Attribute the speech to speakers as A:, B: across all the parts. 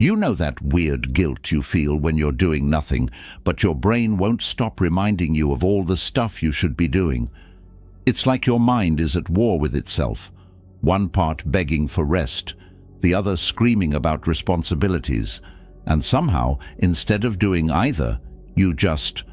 A: You know that weird guilt you feel when you're doing nothing, but your brain won't stop reminding you of all the stuff you should be doing. It's like your mind is at war with itself, one part begging for rest, the other screaming about responsibilities, and somehow, instead of doing either, you just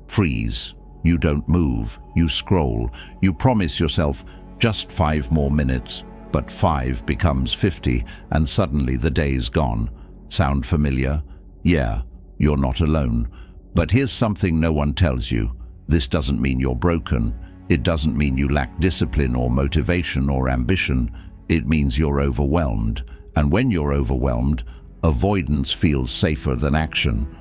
A: freeze. You don't move, you scroll, you promise yourself just 5 more minutes, but 5 becomes 50, and suddenly the day's gone. Sound familiar? Yeah, you're not alone. But here's something no one tells you. This doesn't mean you're broken. It doesn't mean you lack discipline or motivation or ambition. It means you're overwhelmed. And when you're overwhelmed, avoidance feels safer than action.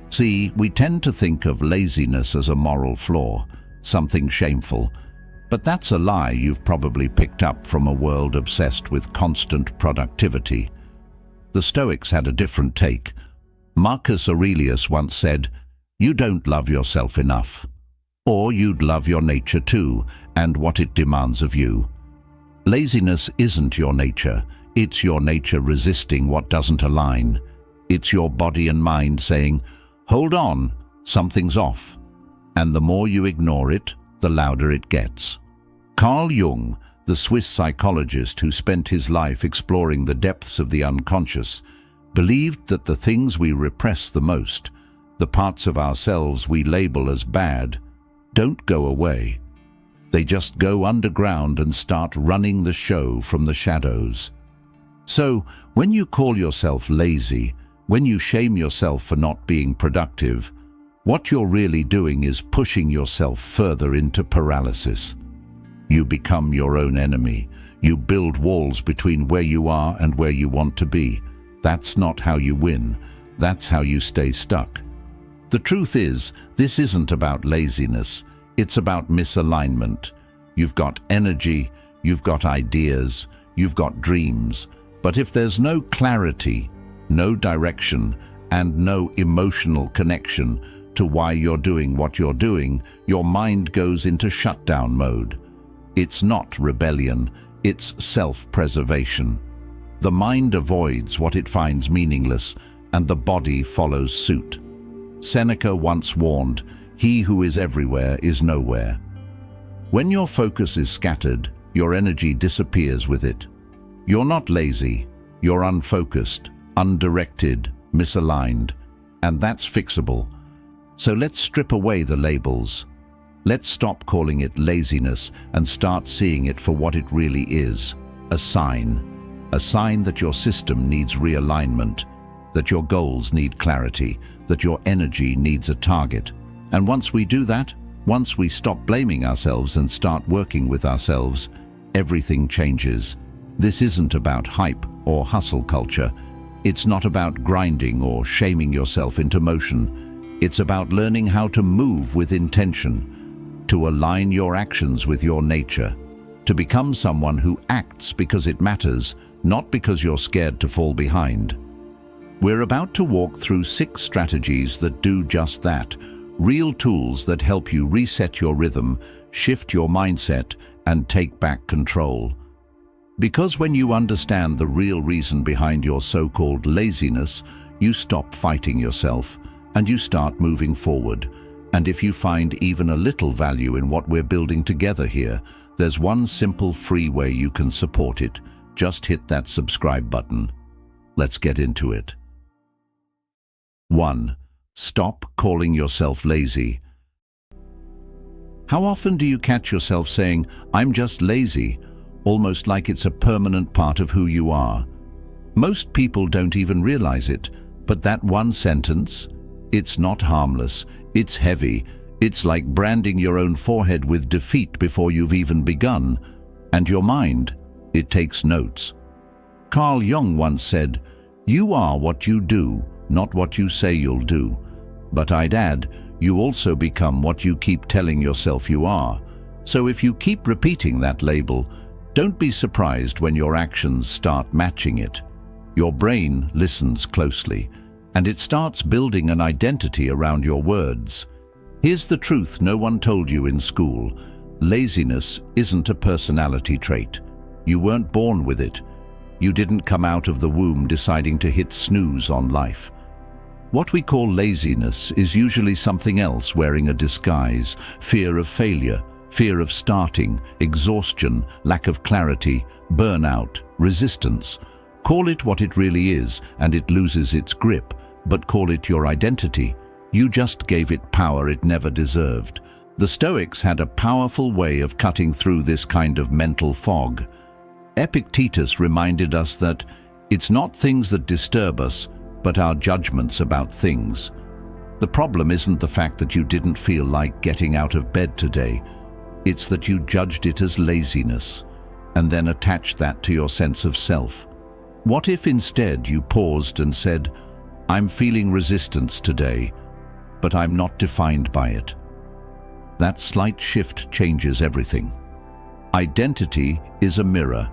A: See, we tend to think of laziness as a moral flaw, something shameful. But that's a lie you've probably picked up from a world obsessed with constant productivity. The Stoics had a different take. Marcus Aurelius once said, "You don't love yourself enough. Or you'd love your nature too, and what it demands of you." Laziness isn't your nature. It's your nature resisting what doesn't align. It's your body and mind saying, "Hold on, something's off." And the more you ignore it, the louder it gets. Carl Jung, the Swiss psychologist who spent his life exploring the depths of the unconscious, believed that the things we repress the most, the parts of ourselves we label as bad, don't go away. They just go underground and start running the show from the shadows. So, when you call yourself lazy, when you shame yourself for not being productive, what you're really doing is pushing yourself further into paralysis. You become your own enemy. You build walls between where you are and where you want to be. That's not how you win. That's how you stay stuck. The truth is, this isn't about laziness. It's about misalignment. You've got energy, you've got ideas, you've got dreams. But if there's no clarity, no direction, and no emotional connection to why you're doing what you're doing, your mind goes into shutdown mode. It's not rebellion, it's self-preservation. The mind avoids what it finds meaningless, and the body follows suit. Seneca once warned, "He who is everywhere is nowhere." When your focus is scattered, your energy disappears with it. You're not lazy, you're unfocused, undirected, misaligned, and that's fixable. So let's strip away the labels. Let's stop calling it laziness and start seeing it for what it really is, a sign that your system needs realignment, that your goals need clarity, that your energy needs a target. And once we do that, once we stop blaming ourselves and start working with ourselves, everything changes. This isn't about hype or hustle culture. It's not about grinding or shaming yourself into motion. It's about learning how to move with intention, to align your actions with your nature, to become someone who acts because it matters, not because you're scared to fall behind. We're about to walk through 6 strategies that do just that, real tools that help you reset your rhythm, shift your mindset, and take back control. Because when you understand the real reason behind your so-called laziness, you stop fighting yourself and you start moving forward. And if you find even a little value in what we're building together here, there's one simple free way you can support it. Just hit that subscribe button. Let's get into it. 1. Stop calling yourself lazy. How often do you catch yourself saying, "I'm just lazy," almost like it's a permanent part of who you are? Most people don't even realize it, but that one sentence, it's not harmless, it's heavy, it's like branding your own forehead with defeat before you've even begun. And your mind, it takes notes. Carl Jung once said, "You are what you do, not what you say you'll do." But I'd add, you also become what you keep telling yourself you are. So if you keep repeating that label, don't be surprised when your actions start matching it. Your brain listens closely, and it starts building an identity around your words. Here's the truth no one told you in school. Laziness isn't a personality trait. You weren't born with it. You didn't come out of the womb deciding to hit snooze on life. What we call laziness is usually something else wearing a disguise: fear of failure, fear of starting, exhaustion, lack of clarity, burnout, resistance. Call it what it really is, and it loses its grip, but call it your identity. You just gave it power it never deserved. The Stoics had a powerful way of cutting through this kind of mental fog. Epictetus reminded us that it's not things that disturb us, but our judgments about things. The problem isn't the fact that you didn't feel like getting out of bed today. It's that you judged it as laziness, and then attached that to your sense of self. What if instead you paused and said, "I'm feeling resistance today, but I'm not defined by it"? That slight shift changes everything. Identity is a mirror.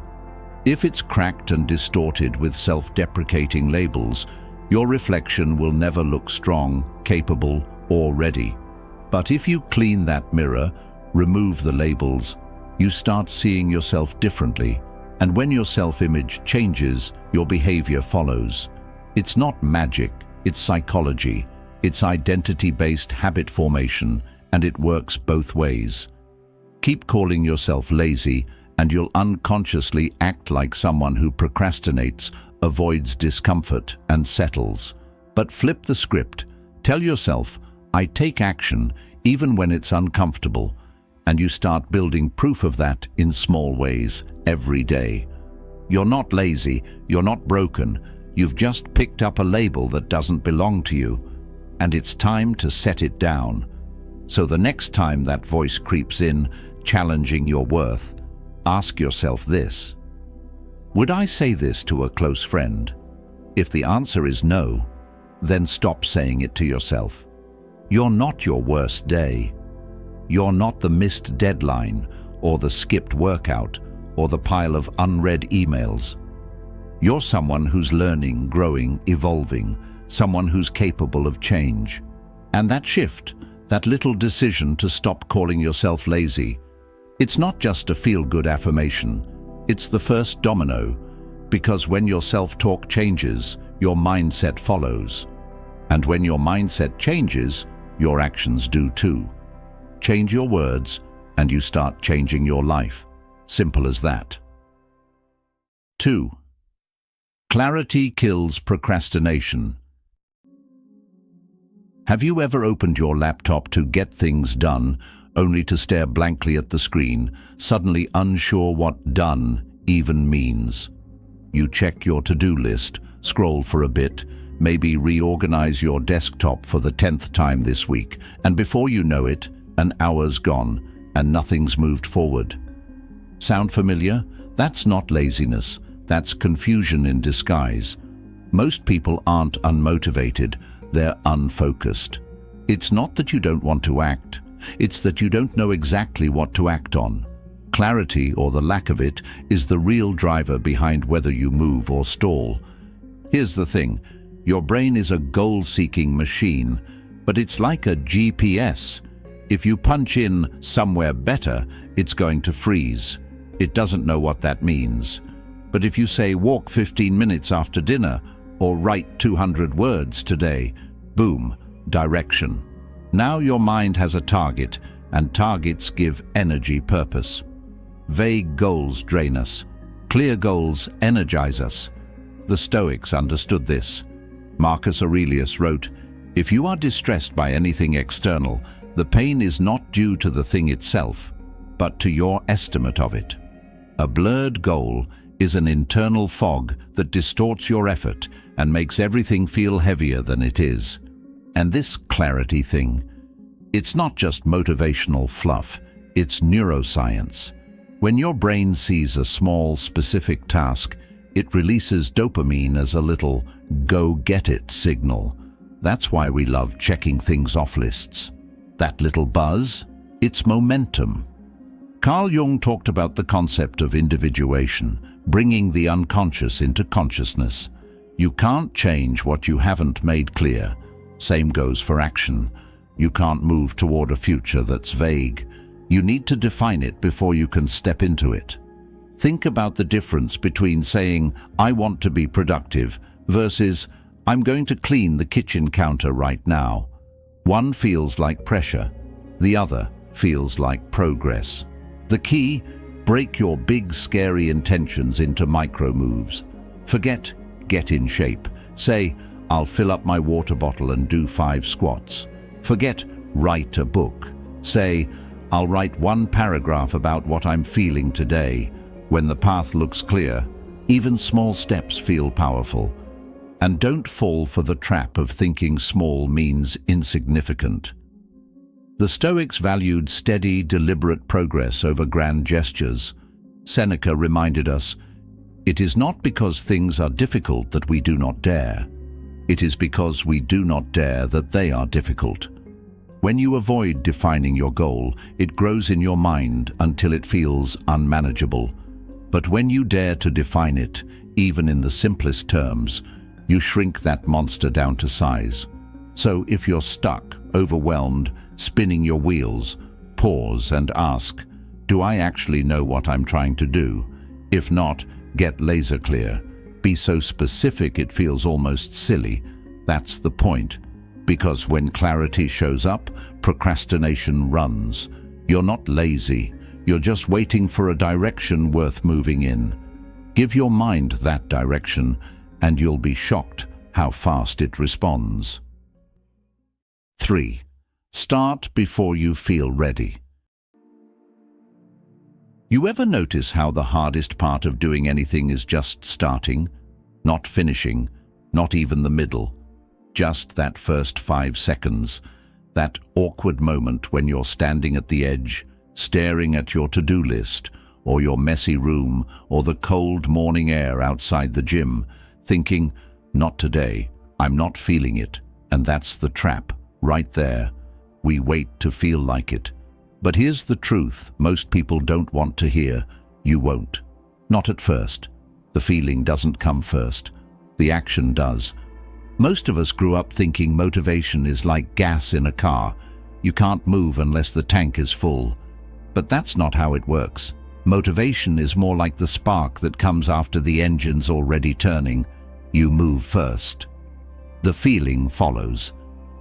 A: If it's cracked and distorted with self-deprecating labels, your reflection will never look strong, capable, or ready. But if you clean that mirror, remove the labels, you start seeing yourself differently. And when your self-image changes, your behavior follows. It's not magic, it's psychology. It's identity-based habit formation, and it works both ways. Keep calling yourself lazy, and you'll unconsciously act like someone who procrastinates, avoids discomfort, and settles. But flip the script. Tell yourself, "I take action, even when it's uncomfortable," and you start building proof of that in small ways, every day. You're not lazy, you're not broken, you've just picked up a label that doesn't belong to you, and it's time to set it down. So the next time that voice creeps in, challenging your worth, ask yourself this: would I say this to a close friend? If the answer is no, then stop saying it to yourself. You're not your worst day. You're not the missed deadline, or the skipped workout, or the pile of unread emails. You're someone who's learning, growing, evolving, someone who's capable of change. And that shift, that little decision to stop calling yourself lazy, it's not just a feel-good affirmation, it's the first domino, because when your self-talk changes, your mindset follows. And when your mindset changes, your actions do too. Change your words, and you start changing your life. Simple as that. 2. Clarity kills procrastination. Have you ever opened your laptop to get things done, only to stare blankly at the screen, suddenly unsure what done even means? You check your to-do list, scroll for a bit, maybe reorganize your desktop for the 10th time this week, and before you know it, an hour's gone, and nothing's moved forward. Sound familiar? That's not laziness, that's confusion in disguise. Most people aren't unmotivated, they're unfocused. It's not that you don't want to act, it's that you don't know exactly what to act on. Clarity, or the lack of it, is the real driver behind whether you move or stall. Here's the thing, your brain is a goal-seeking machine, but it's like a GPS. If you punch in "somewhere better," it's going to freeze. It doesn't know what that means. But if you say "walk 15 minutes after dinner," or "write 200 words today," boom, direction. Now your mind has a target, and targets give energy purpose. Vague goals drain us. Clear goals energize us. The Stoics understood this. Marcus Aurelius wrote, "If you are distressed by anything external, the pain is not due to the thing itself, but to your estimate of it." A blurred goal is an internal fog that distorts your effort and makes everything feel heavier than it is. And this clarity thing, it's not just motivational fluff, it's neuroscience. When your brain sees a small, specific task, it releases dopamine as a little go-get-it signal. That's why we love checking things off lists. That little buzz, it's momentum. Carl Jung talked about the concept of individuation, bringing the unconscious into consciousness. You can't change what you haven't made clear. Same goes for action. You can't move toward a future that's vague. You need to define it before you can step into it. Think about the difference between saying, "I want to be productive," versus, "I'm going to clean the kitchen counter right now." One feels like pressure, the other feels like progress. The key: break your big, scary intentions into micro moves. Forget "get in shape." Say, "I'll fill up my water bottle and do 5 squats." Forget "write a book." Say, "I'll write 1 paragraph about what I'm feeling today." When the path looks clear, even small steps feel powerful. And don't fall for the trap of thinking small means insignificant. The Stoics valued steady, deliberate progress over grand gestures. Seneca reminded us, "It is not because things are difficult that we do not dare. It is because we do not dare that they are difficult." When you avoid defining your goal, it grows in your mind until it feels unmanageable. But when you dare to define it, even in the simplest terms, you shrink that monster down to size. So if you're stuck, overwhelmed, spinning your wheels, pause and ask, "Do I actually know what I'm trying to do?" If not, get laser clear. Be so specific it feels almost silly. That's the point. Because when clarity shows up, procrastination runs. You're not lazy. You're just waiting for a direction worth moving in. Give your mind that direction, and you'll be shocked how fast it responds. 3. Start before you feel ready. You ever notice how the hardest part of doing anything is just starting? Not finishing, not even the middle. Just that first 5 seconds, that awkward moment when you're standing at the edge, staring at your to-do list, or your messy room, or the cold morning air outside the gym, thinking, "Not today, I'm not feeling it." And that's the trap, right there. We wait to feel like it. But here's the truth most people don't want to hear: you won't. Not at first. The feeling doesn't come first. The action does. Most of us grew up thinking motivation is like gas in a car. You can't move unless the tank is full. But that's not how it works. Motivation is more like the spark that comes after the engine's already turning. You move first. The feeling follows.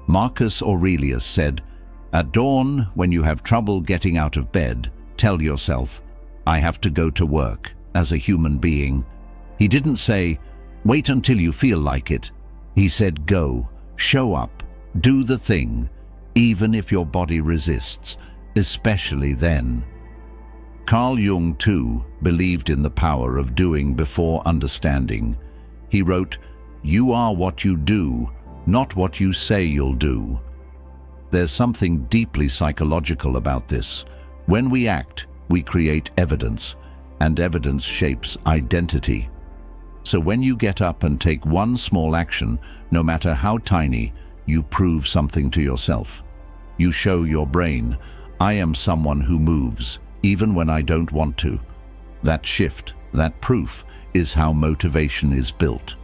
A: Marcus Aurelius said, "At dawn, when you have trouble getting out of bed, tell yourself, 'I have to go to work,' as a human being." He didn't say, "Wait until you feel like it." He said, "Go, show up, do the thing, even if your body resists, especially then." Carl Jung, too, believed in the power of doing before understanding. He wrote, "You are what you do, not what you say you'll do." There's something deeply psychological about this. When we act, we create evidence, and evidence shapes identity. So when you get up and take one small action, no matter how tiny, you prove something to yourself. You show your brain, "I am someone who moves, even when I don't want to." That shift, that proof, is how motivation is built.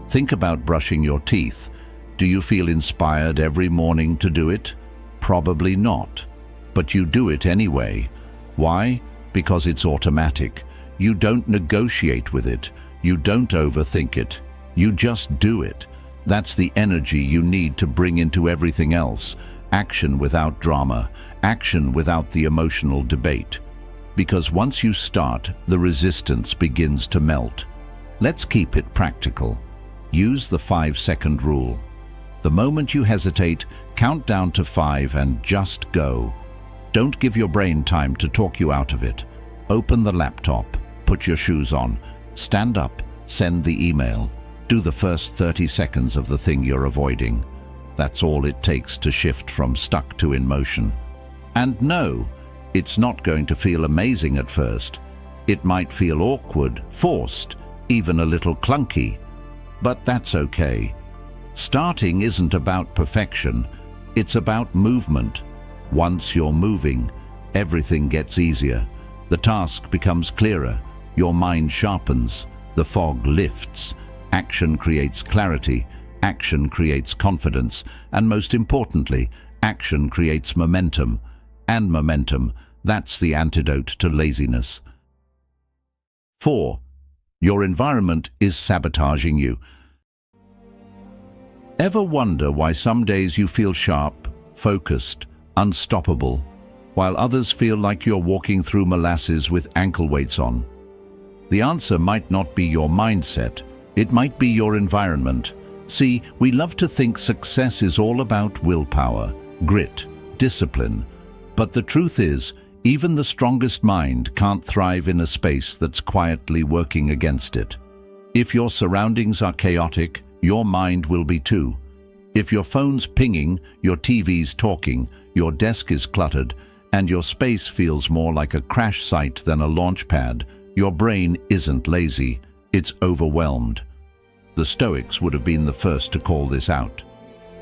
A: Think about brushing your teeth. Do you feel inspired every morning to do it? Probably not. But you do it anyway. Why? Because it's automatic. You don't negotiate with it. You don't overthink it. You just do it. That's the energy you need to bring into everything else. Action without drama. Action without the emotional debate. Because once you start, the resistance begins to melt. Let's keep it practical. Use the 5-second rule. The moment you hesitate, count down to 5 and just go. Don't give your brain time to talk you out of it. Open the laptop, put your shoes on, stand up, send the email. Do the first 30 seconds of the thing you're avoiding. That's all it takes to shift from stuck to in motion. And no, it's not going to feel amazing at first. It might feel awkward, forced, even a little clunky. But that's okay. Starting isn't about perfection, it's about movement. Once you're moving, everything gets easier. The task becomes clearer, your mind sharpens, the fog lifts. Action creates clarity, action creates confidence, and most importantly, action creates momentum. And momentum, that's the antidote to laziness. 4. Your environment is sabotaging you. Ever wonder why some days you feel sharp, focused, unstoppable, while others feel like you're walking through molasses with ankle weights on? The answer might not be your mindset, it might be your environment. See, we love to think success is all about willpower, grit, discipline, but the truth is, even the strongest mind can't thrive in a space that's quietly working against it. If your surroundings are chaotic, your mind will be too. If your phone's pinging, your TV's talking, your desk is cluttered, and your space feels more like a crash site than a launch pad, your brain isn't lazy, it's overwhelmed. The Stoics would have been the first to call this out.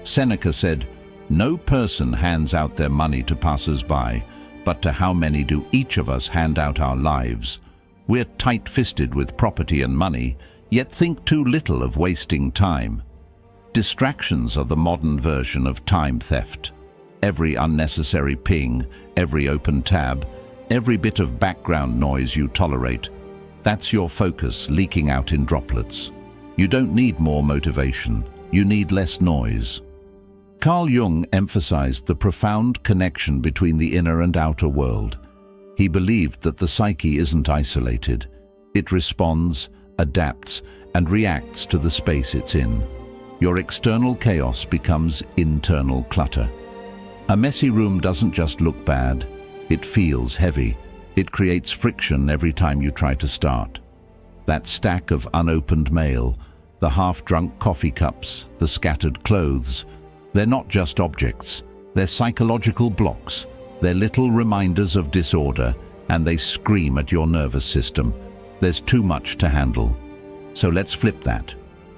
A: Seneca said, "No person hands out their money to passers-by, but to how many do each of us hand out our lives? We're tight-fisted with property and money, yet think too little of wasting time." Distractions are the modern version of time theft. Every unnecessary ping, every open tab, every bit of background noise you tolerate, that's your focus leaking out in droplets. You don't need more motivation, you need less noise. Carl Jung emphasized the profound connection between the inner and outer world. He believed that the psyche isn't isolated. It responds, adapts, and reacts to the space it's in. Your external chaos becomes internal clutter. A messy room doesn't just look bad, it feels heavy. It creates friction every time you try to start. That stack of unopened mail, the half-drunk coffee cups, the scattered clothes, they're not just objects, they're psychological blocks. They're little reminders of disorder, and they scream at your nervous system. There's too much to handle. So let's flip that.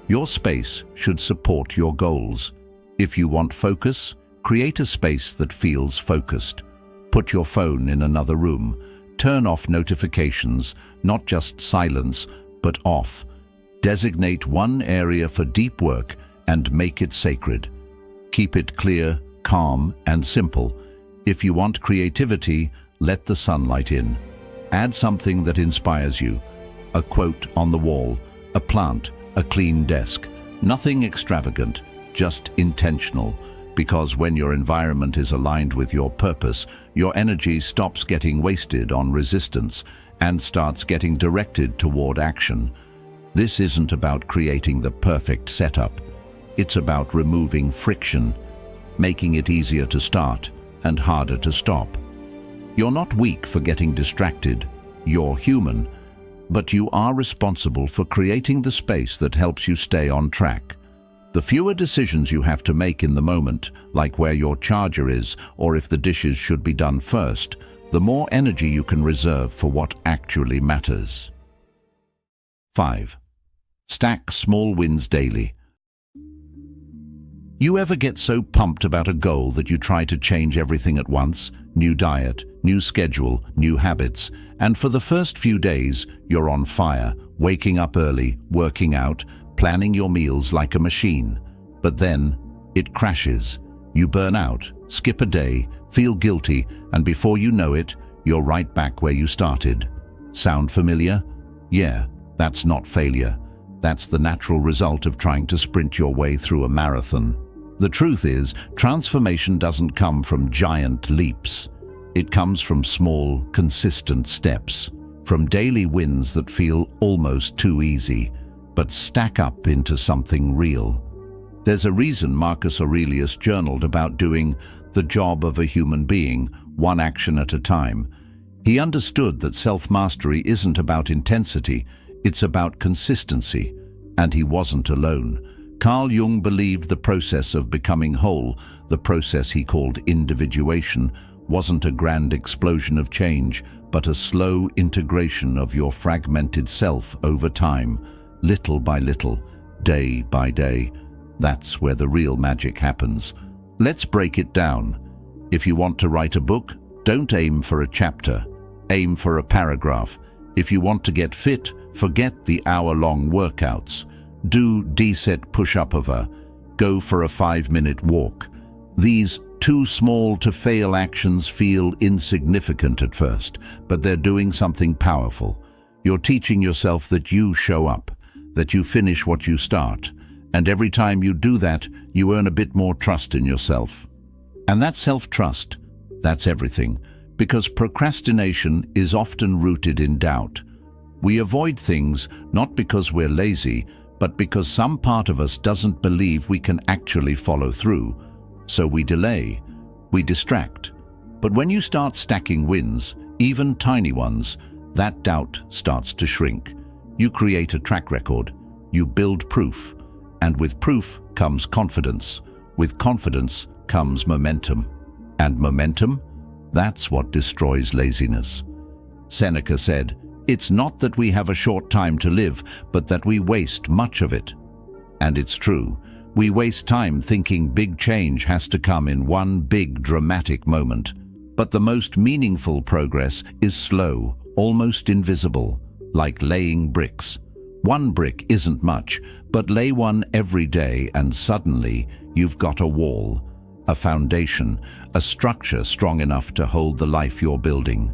A: Your space should support your goals. If you want focus, create a space that feels focused. Put your phone in another room. Turn off notifications, not just silence, but off. Designate one area for deep work and make it sacred. Keep it clear, calm, and simple. If you want creativity, let the sunlight in. Add something that inspires you. A quote on the wall, a plant, a clean desk. Nothing extravagant, just intentional. Because when your environment is aligned with your purpose, your energy stops getting wasted on resistance and starts getting directed toward action. This isn't about creating the perfect setup. It's about removing friction, making it easier to start and harder to stop. You're not weak for getting distracted. You're human, but you are responsible for creating the space that helps you stay on track. The fewer decisions you have to make in the moment, like where your charger is or if the dishes should be done first, the more energy you can reserve for what actually matters. 5. Stack small wins daily. You ever get so pumped about a goal that you try to change everything at once? New diet, new schedule, new habits, and for the first few days, you're on fire, waking up early, working out, planning your meals like a machine. But then, it crashes. You burn out, skip a day, feel guilty, and before you know it, you're right back where you started. Sound familiar? Yeah, that's not failure. That's the natural result of trying to sprint your way through a marathon. The truth is, transformation doesn't come from giant leaps. It comes from small, consistent steps, from daily wins that feel almost too easy, but stack up into something real. There's a reason Marcus Aurelius journaled about doing the job of a human being, one action at a time. He understood that self-mastery isn't about intensity, it's about consistency, and he wasn't alone. Carl Jung believed the process of becoming whole, the process he called individuation, wasn't a grand explosion of change, but a slow integration of your fragmented self over time, little by little, day by day. That's where the real magic happens. Let's break it down. If you want to write a book, don't aim for a chapter. Aim for a paragraph. If you want to get fit, forget the hour-long workouts. Do D-set push-up-over. Go for a 5-minute walk. These too small to fail actions feel insignificant at first, but they're doing something powerful. You're teaching yourself that you show up, that you finish what you start, and every time you do that, you earn a bit more trust in yourself. And that self-trust, that's everything, because procrastination is often rooted in doubt. We avoid things not because we're lazy, but because some part of us doesn't believe we can actually follow through. So we delay, we distract. But when you start stacking wins, even tiny ones, that doubt starts to shrink. You create a track record, you build proof, and with proof comes confidence. With confidence comes momentum. And momentum? That's what destroys laziness. Seneca said, "It's not that we have a short time to live, but that we waste much of it." And it's true. We waste time thinking big change has to come in one big dramatic moment. But the most meaningful progress is slow, almost invisible, like laying bricks. One brick isn't much, but lay one every day and suddenly you've got a wall, a foundation, a structure strong enough to hold the life you're building.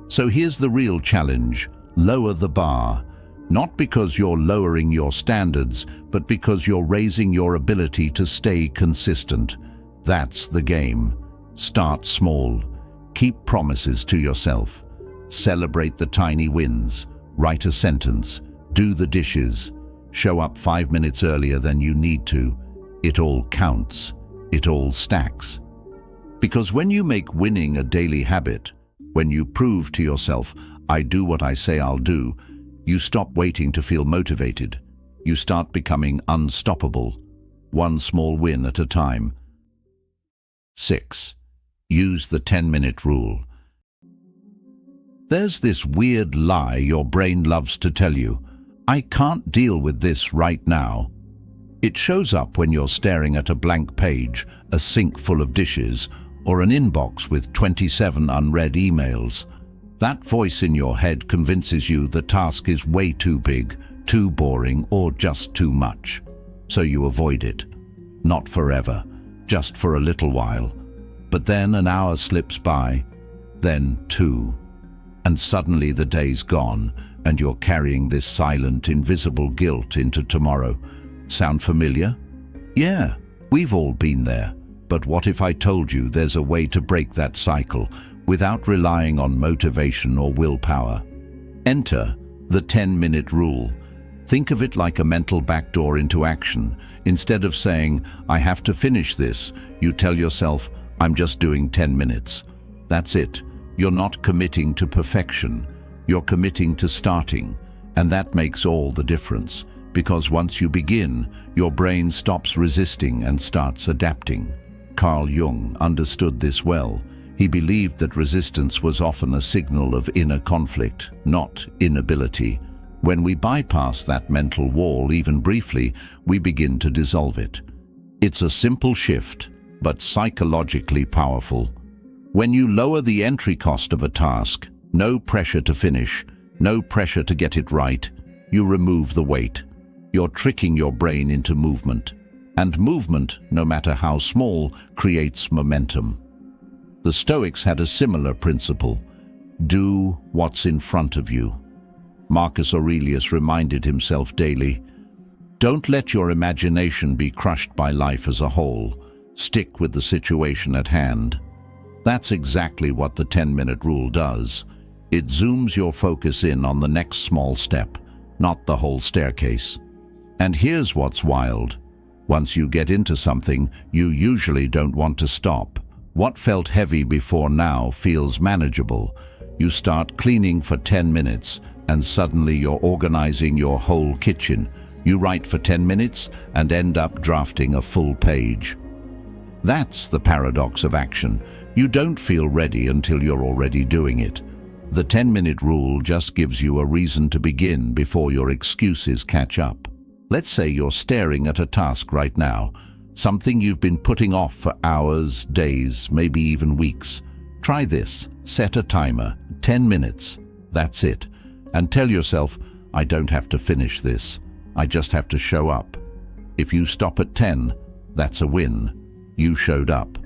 A: So here's the real challenge: lower the bar. Not because you're lowering your standards, but because you're raising your ability to stay consistent. That's the game. Start small. Keep promises to yourself. Celebrate the tiny wins. Write a sentence. Do the dishes. Show up 5 minutes earlier than you need to. It all counts. It all stacks. Because when you make winning a daily habit, when you prove to yourself, "I do what I say I'll do," you stop waiting to feel motivated. You start becoming unstoppable, one small win at a time. 6. Use the 10-minute rule. There's this weird lie your brain loves to tell you: "I can't deal with this right now." It shows up when you're staring at a blank page, a sink full of dishes, or an inbox with 27 unread emails. That voice in your head convinces you the task is way too big, too boring, or just too much. So you avoid it. Not forever, just for a little while. But then an hour slips by, then 2. And suddenly the day's gone, and you're carrying this silent, invisible guilt into tomorrow. Sound familiar? Yeah, we've all been there. But what if I told you there's a way to break that cycle without relying on motivation or willpower? Enter the 10-minute rule. Think of it like a mental backdoor into action. Instead of saying, "I have to finish this," you tell yourself, "I'm just doing 10 minutes. That's it. You're not committing to perfection. You're committing to starting. And that makes all the difference. Because once you begin, your brain stops resisting and starts adapting. Carl Jung understood this well. He believed that resistance was often a signal of inner conflict, not inability. When we bypass that mental wall, even briefly, we begin to dissolve it. It's a simple shift, but psychologically powerful. When you lower the entry cost of a task, no pressure to finish, no pressure to get it right, you remove the weight. You're tricking your brain into movement. And movement, no matter how small, creates momentum. The Stoics had a similar principle: do what's in front of you. Marcus Aurelius reminded himself daily, "Don't let your imagination be crushed by life as a whole. Stick with the situation at hand." That's exactly what the 10-minute rule does. It zooms your focus in on the next small step, not the whole staircase. And here's what's wild. Once you get into something, you usually don't want to stop. What felt heavy before now feels manageable. You start cleaning for 10 minutes, and suddenly you're organizing your whole kitchen. You write for 10 minutes and end up drafting a full page. That's the paradox of action. You don't feel ready until you're already doing it. The 10-minute rule just gives you a reason to begin before your excuses catch up. Let's say you're staring at a task right now, something you've been putting off for hours, days, maybe even weeks. Try this. Set a timer, 10 minutes. That's it. And tell yourself, "I don't have to finish this. I just have to show up." If you stop at 10, that's a win. You showed up.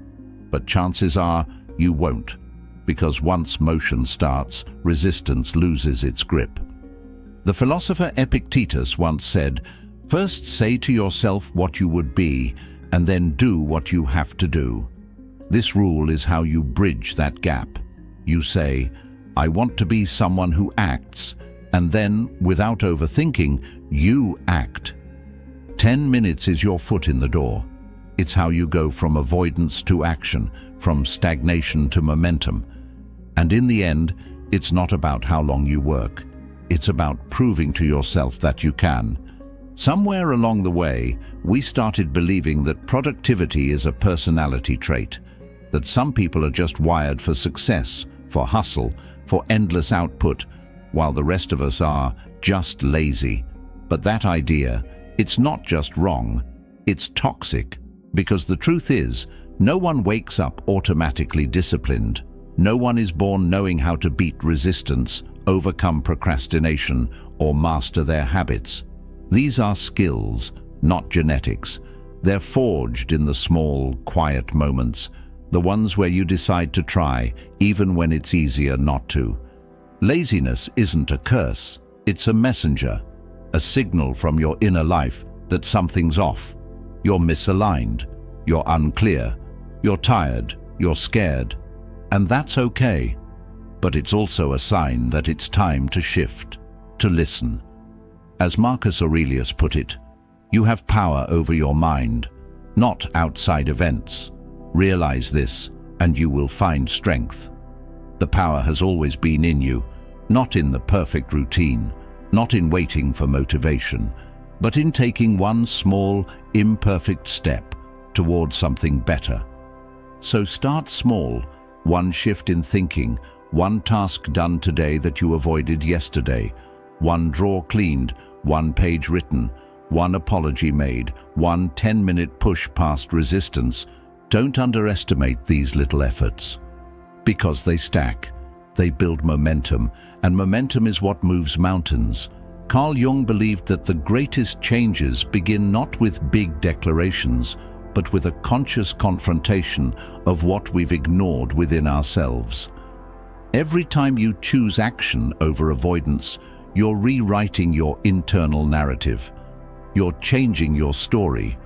A: But chances are you won't, because once motion starts, resistance loses its grip. The philosopher Epictetus once said, "First say to yourself what you would be, and then do what you have to do." This rule is how you bridge that gap. You say, "I want to be someone who acts," and then, without overthinking, you act. 10 minutes is your foot in the door. It's how you go from avoidance to action, from stagnation to momentum. And in the end, it's not about how long you work. It's about proving to yourself that you can. Somewhere along the way, we started believing that productivity is a personality trait, that some people are just wired for success, for hustle, for endless output, while the rest of us are just lazy. But that idea, it's not just wrong, it's toxic. Because the truth is, no one wakes up automatically disciplined. No one is born knowing how to beat resistance, overcome procrastination, or master their habits. These are skills, not genetics. They're forged in the small, quiet moments, the ones where you decide to try, even when it's easier not to. Laziness isn't a curse, it's a messenger, a signal from your inner life that something's off. You're misaligned, you're unclear, you're tired, you're scared, and that's okay. But it's also a sign that it's time to shift, to listen. As Marcus Aurelius put it, you have power over your mind, not outside events. Realize this, and you will find strength. The power has always been in you, not in the perfect routine, not in waiting for motivation, but in taking one small, imperfect step toward something better. So start small, one shift in thinking, one task done today that you avoided yesterday, one drawer cleaned, one page written, one apology made, one 10-minute push past resistance. Don't underestimate these little efforts, because they stack, they build momentum, and momentum is what moves mountains. Carl Jung believed that the greatest changes begin not with big declarations, but with a conscious confrontation of what we've ignored within ourselves. Every time you choose action over avoidance, you're rewriting your internal narrative. You're changing your story.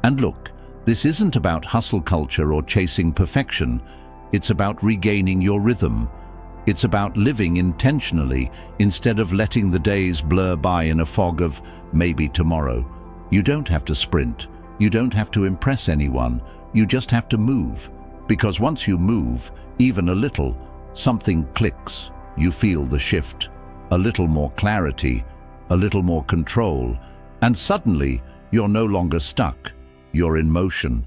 A: And look, this isn't about hustle culture or chasing perfection. It's about regaining your rhythm. It's about living intentionally instead of letting the days blur by in a fog of maybe tomorrow. You don't have to sprint. You don't have to impress anyone. You just have to move. Because once you move, even a little, something clicks. You feel the shift. A little more clarity, a little more control, and suddenly you're no longer stuck. You're in motion.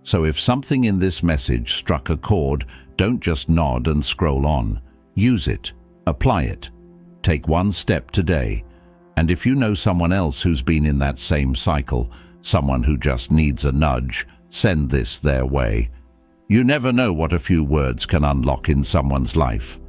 A: So if something in this message struck a chord, don't just nod and scroll on. Use it. Apply it. Take one step today. And if you know someone else who's been in that same cycle, someone who just needs a nudge, send this their way. You never know what a few words can unlock in someone's life.